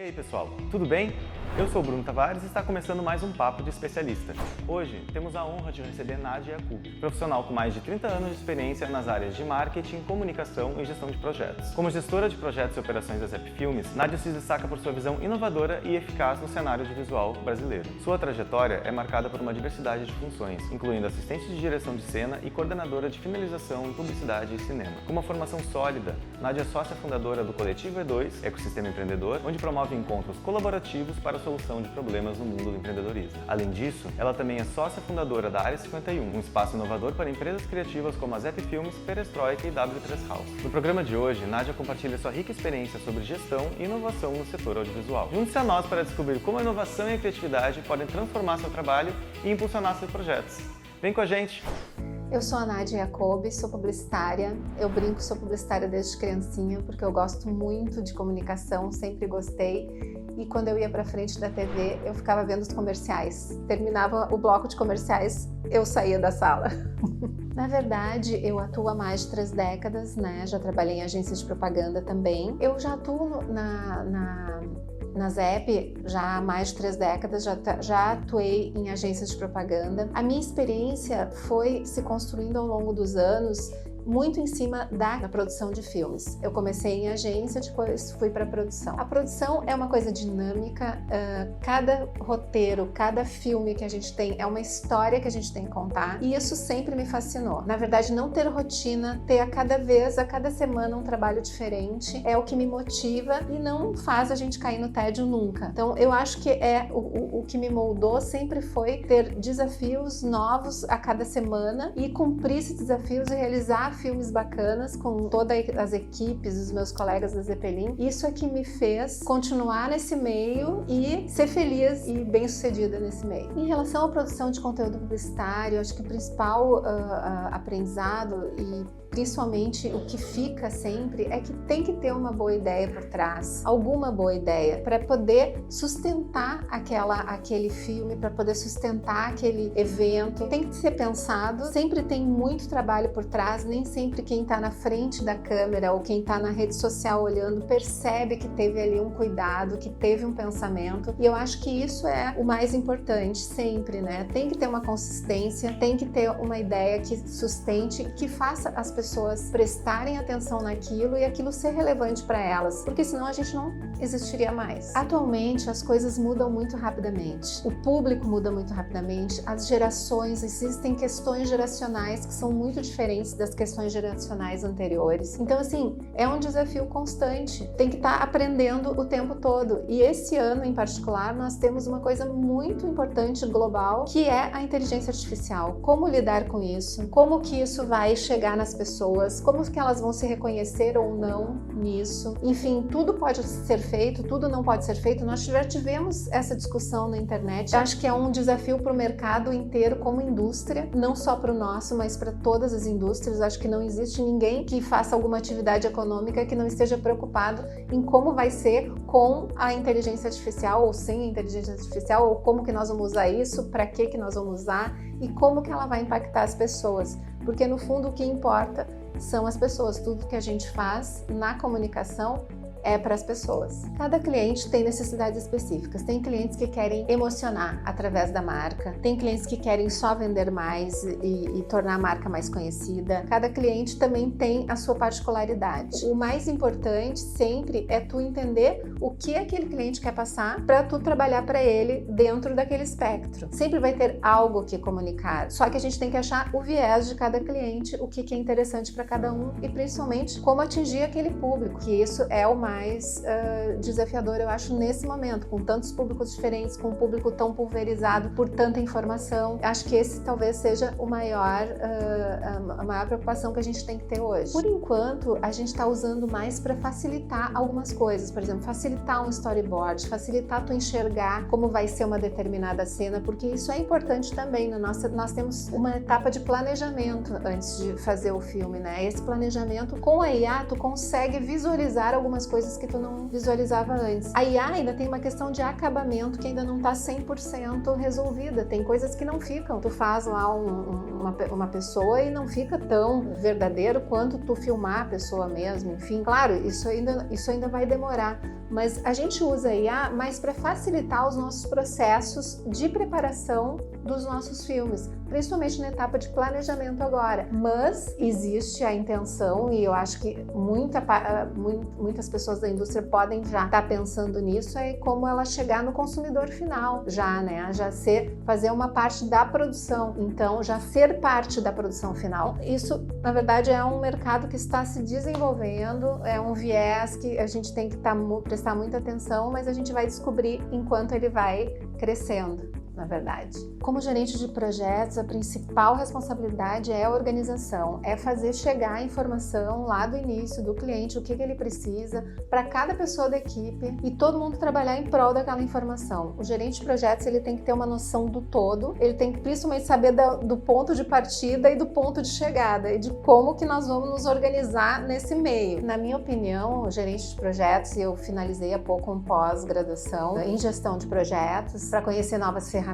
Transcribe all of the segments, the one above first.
aí pessoal, tudo bem? Eu sou o Bruno Tavares e está começando mais um Papo de Especialista. Hoje temos a honra de receber Nádia Yakub, profissional com mais de 30 anos de experiência nas áreas de marketing, comunicação e gestão de projetos. Como gestora de projetos e operações da Zep Filmes, Nádia se destaca por sua visão inovadora e eficaz no cenário de visual brasileiro. Sua trajetória é marcada por uma diversidade de funções, incluindo assistente de direção de cena e coordenadora de finalização em publicidade e cinema. Com uma formação sólida, Nádia é sócia fundadora do Coletivo E2, Ecossistema Empreendedor, onde promove encontros colaborativos para a solução de problemas no mundo do empreendedorismo. Além disso, ela também é sócia fundadora da Área 51, um espaço inovador para empresas criativas como a Zep Filmes, Perestroika e W3 House. No programa de hoje, Nádia compartilha sua rica experiência sobre gestão e inovação no setor audiovisual. Junte-se a nós para descobrir como a inovação e a criatividade podem transformar seu trabalho e impulsionar seus projetos. Vem com a gente! Eu sou a Nádia Yakub, sou publicitária. Eu brinco, sou publicitária desde criancinha, porque eu gosto muito de comunicação, sempre gostei. E quando eu ia para frente da TV, eu ficava vendo os comerciais. Terminava o bloco de comerciais, eu saía da sala. Na verdade, eu atuo há mais de 3 décadas, né? Já trabalhei em agências de propaganda também. Eu já atuo na Zep já há mais de 3 décadas, já atuei em agências de propaganda. A minha experiência foi se construindo ao longo dos anos, muito em cima da produção de filmes. Eu comecei em agência, depois fui para a produção. A produção é uma coisa dinâmica, cada roteiro, cada filme que a gente tem é uma história que a gente tem que contar, e isso sempre me fascinou. Na verdade, não ter rotina, ter a cada semana um trabalho diferente é o que me motiva e não faz a gente cair no tédio nunca. Então, eu acho que o que me moldou sempre foi ter desafios novos a cada semana e cumprir esses desafios e realizar filmes bacanas com todas as equipes, os meus colegas da Zeppelin. Isso é que me fez continuar nesse meio e ser feliz e bem-sucedida nesse meio. Em relação à produção de conteúdo publicitário, acho que o principal aprendizado e principalmente o que fica sempre é que tem que ter uma boa ideia por trás, alguma boa ideia, para poder sustentar aquele filme, para poder sustentar aquele evento. Tem que ser pensado, sempre tem muito trabalho por trás, nem sempre quem está na frente da câmera ou quem está na rede social olhando percebe que teve ali um cuidado, que teve um pensamento, e eu acho que isso é o mais importante sempre, né? Tem que ter uma consistência, tem que ter uma ideia que sustente, que faça as pessoas prestarem atenção naquilo e aquilo ser relevante para elas, porque senão a gente não existiria mais. Atualmente as coisas mudam muito rapidamente, o público muda muito rapidamente, as gerações, existem questões geracionais que são muito diferentes das questões geracionais anteriores. Então assim, é um desafio constante, tem que estar aprendendo o tempo todo, e esse ano em particular nós temos uma coisa muito importante global, que é a inteligência artificial. Como lidar com isso, como que isso vai chegar nas pessoas, como que elas vão se reconhecer ou não nisso. Enfim, tudo pode ser feito, tudo não pode ser feito. Nós já tivemos essa discussão na internet. Eu acho que é um desafio para o mercado inteiro como indústria, não só para o nosso, mas para todas as indústrias. Acho que não existe ninguém que faça alguma atividade econômica que não esteja preocupado em como vai ser com a inteligência artificial ou sem a inteligência artificial, ou como que nós vamos usar isso, para que nós vamos usar e como que ela vai impactar as pessoas. Porque no fundo o que importa são as pessoas, tudo que a gente faz na comunicação é para as pessoas. Cada cliente tem necessidades específicas. Tem clientes que querem emocionar através da marca, tem clientes que querem só vender mais e tornar a marca mais conhecida. Cada cliente também tem a sua particularidade. O mais importante sempre é tu entender o que aquele cliente quer passar para tu trabalhar para ele dentro daquele espectro. Sempre vai ter algo que comunicar, só que a gente tem que achar o viés de cada cliente, o que é interessante para cada um e principalmente como atingir aquele público, que isso é o mais desafiador, eu acho, nesse momento, com tantos públicos diferentes, com um público tão pulverizado por tanta informação. Acho que esse talvez seja a maior preocupação que a gente tem que ter hoje. Por enquanto, a gente está usando mais para facilitar algumas coisas, por exemplo, facilitar um storyboard, facilitar tu enxergar como vai ser uma determinada cena, porque isso é importante também. Nós temos uma etapa de planejamento antes de fazer o filme, né? Esse planejamento, com a IA, tu consegue visualizar algumas coisas coisas que tu não visualizava antes. A IA ainda tem uma questão de acabamento que ainda não está 100% resolvida. Tem coisas que não ficam. Tu faz lá uma pessoa e não fica tão verdadeiro quanto tu filmar a pessoa mesmo. Enfim, claro, isso ainda vai demorar. Mas a gente usa a IA mais para facilitar os nossos processos de preparação dos nossos filmes, principalmente na etapa de planejamento agora. Mas existe a intenção, e eu acho que muitas pessoas da indústria podem já estar pensando nisso, é como ela chegar no consumidor final, fazer uma parte da produção, então já ser parte da produção final. Isso, na verdade, é um mercado que está se desenvolvendo, é um viés que a gente tem que prestar muita atenção, mas a gente vai descobrir enquanto ele vai crescendo. Na verdade. Como gerente de projetos, a principal responsabilidade é a organização, é fazer chegar a informação lá do início do cliente, o que ele precisa, para cada pessoa da equipe e todo mundo trabalhar em prol daquela informação. O gerente de projetos, ele tem que ter uma noção do todo, ele tem que principalmente saber do ponto de partida e do ponto de chegada e de como que nós vamos nos organizar nesse meio. Na minha opinião, o gerente de projetos, e eu finalizei há pouco um pós-graduação em gestão de projetos, para conhecer novas ferramentas,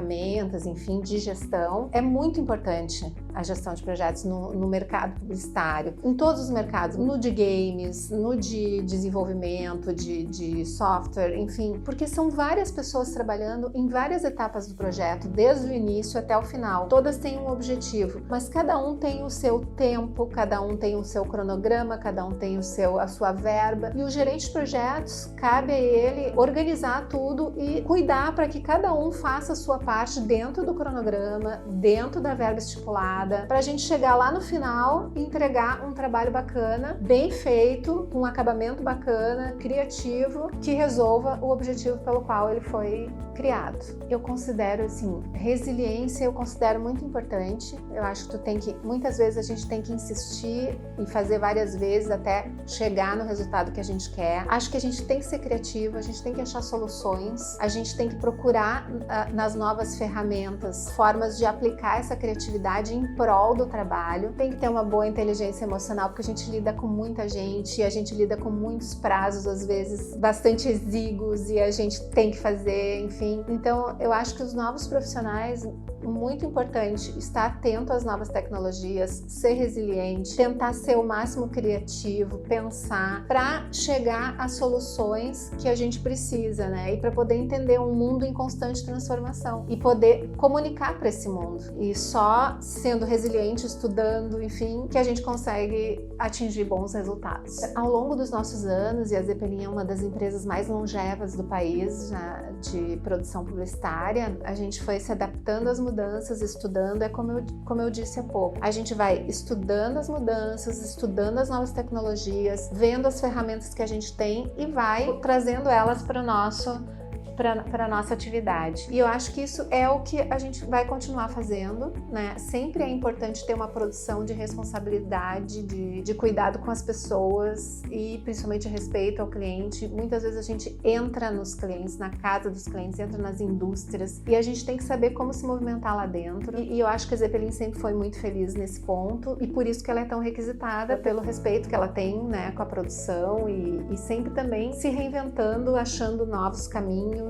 enfim, de gestão. É muito importante a gestão de projetos no mercado publicitário, em todos os mercados, no de games, no de desenvolvimento, de software, enfim, porque são várias pessoas trabalhando em várias etapas do projeto, desde o início até o final. Todas têm um objetivo, mas cada um tem o seu tempo, cada um tem o seu cronograma, cada um tem a sua verba, e o gerente de projetos, cabe a ele organizar tudo e cuidar para que cada um faça a sua parte dentro do cronograma, dentro da verba estipulada, para a gente chegar lá no final e entregar um trabalho bacana, bem feito, com um acabamento bacana, criativo, que resolva o objetivo pelo qual ele foi criado. Eu considero, assim, resiliência eu considero muito importante. Eu acho que muitas vezes a gente tem que insistir e fazer várias vezes até chegar no resultado que a gente quer. Acho que a gente tem que ser criativo, a gente tem que achar soluções, a gente tem que procurar nas novas ferramentas formas de aplicar essa criatividade em prol do trabalho. Tem que ter uma boa inteligência emocional, porque a gente lida com muita gente, a gente lida com muitos prazos, às vezes bastante exíguos, e a gente tem que fazer, enfim. Então, eu acho que os novos profissionais, muito importante estar atento às novas tecnologias, ser resiliente, tentar ser o máximo criativo, pensar para chegar às soluções que a gente precisa, né? E para poder entender um mundo em constante transformação e poder comunicar para esse mundo. E só sendo resiliente, estudando, enfim, que a gente consegue atingir bons resultados. Ao longo dos nossos anos, e a Zeppelin é uma das empresas mais longevas do país já de produção publicitária, a gente foi se adaptando às mudanças, estudando, como eu disse há pouco. A gente vai estudando as mudanças, estudando as novas tecnologias, vendo as ferramentas que a gente tem e vai trazendo elas para a nossa atividade. E eu acho que isso é o que a gente vai continuar fazendo, né? Sempre é importante ter uma produção de responsabilidade, de cuidado com as pessoas e principalmente respeito ao cliente. Muitas vezes a gente entra nos clientes, na casa dos clientes, entra nas indústrias e a gente tem que saber como se movimentar lá dentro. E eu acho que a Zeppelin sempre foi muito feliz nesse ponto e por isso que ela é tão requisitada, pelo respeito que ela tem, né, com a produção e sempre também se reinventando, achando novos caminhos,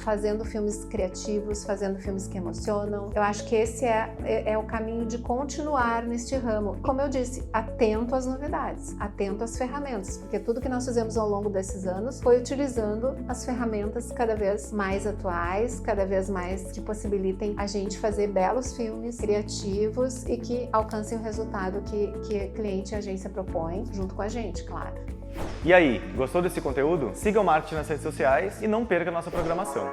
fazendo filmes criativos, fazendo filmes que emocionam. Eu acho que esse é o caminho de continuar neste ramo. Como eu disse, atento às novidades, atento às ferramentas, porque tudo que nós fizemos ao longo desses anos foi utilizando as ferramentas cada vez mais atuais, cada vez mais que possibilitem a gente fazer belos filmes criativos e que alcancem o resultado que cliente e agência propõem, junto com a gente, claro. E aí, gostou desse conteúdo? Siga o Marketing nas redes sociais e não perca a nossa programação.